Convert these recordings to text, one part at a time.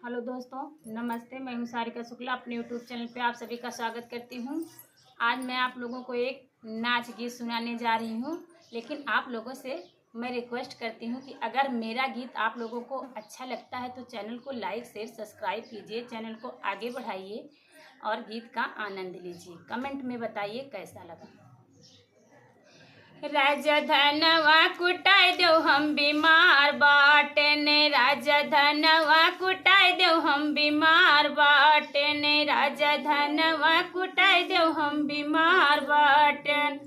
Hello दोस्तों, नमस्ते। मैं हूँ सारिका शुक्ला। अपने यूट्यूब चैनल पे आप सभी का स्वागत करती हूँ। आज मैं आप लोगों को एक नाच गीत सुनाने जा रही हूँ, लेकिन आप लोगों से मैं रिक्वेस्ट करती हूँ कि अगर मेरा गीत आप लोगों को अच्छा लगता है तो चैनल को लाइक शेयर सब्सक्राइब कीजिए, चैनल को आगे बढ़ाइए और गीत का आनंद लीजिए। कमेंट में बताइए कैसा लगा। राजा धनवा कुटाई दो हम बीमार बाटने, राजा धनवा कुटाई दो हम बीमार बाटने, राजा धनवा कुटाई दो हम बीमार बाटन।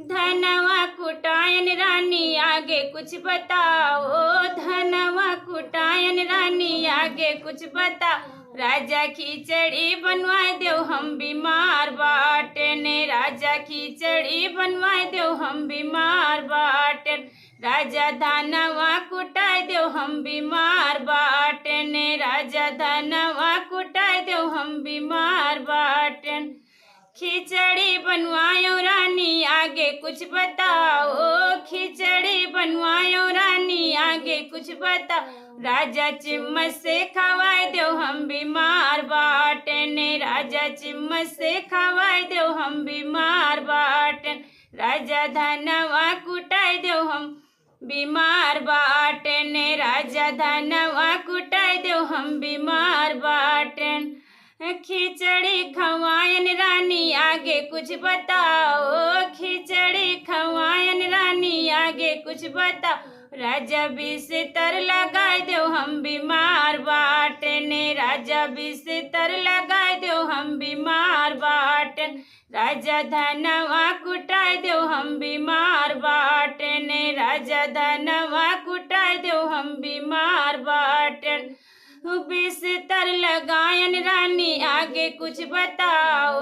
धनवा कुटायन रानी आगे कुछ बताओ, धनवा कुटायन रानी आगे कुछ बताओ। राजा खिचड़ी बनवाए दो हम बीमार बाटने, राजा खिचड़ी बनवाए दो हम बीमार बाटन। राजा धनवा कुटाए दो हम बीमार बाटने, राजा धनवा कुटाए दो हम बीमार बाटन। खिचड़ी बनवायो रानी आगे कुछ बताओ, खिचड़ी बनवायो रानी आगे कुछ बताओ। राजा चिम्मच से खवाए दो हम बीमार बाटने, राजा चिम्मच से खवाए दो हम बीमार बाटन। राजा धनवा कुटाए दो हम बीमार बाटने, राजा धनवा कुटाए दो हम बीमार बाटन। खिचड़ी खवायन रानी आगे कुछ बताओ, खिचड़ी खवायन रानी आगे कुछ बताओ। राजा बिस्तर लगाए दो हम बीमार बाटने, राजा बिस्तर लगाए दो हम बीमार बाटन। राजा धनवा कुटाए दो हम बीमार बाटने, राजा धनवा कुटाए दो हम बीमार बाटन। बिस्तर लगायन रानी आगे कुछ बताओ,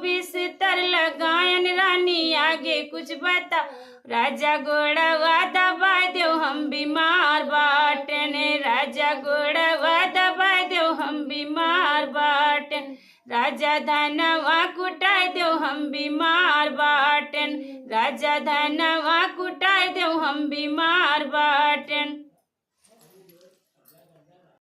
बिस्तर लगायन रानी आगे कुछ बताओ। राजा गोड़वा दबाए दो हम बीमार बाटने, राजा गोड़वा दबाए दो हम बीमार बाटन। राजा धनवा कुटाए दो हम बीमार बाटन, राजा धनवा कुटाए दो हम बीमार बाटन।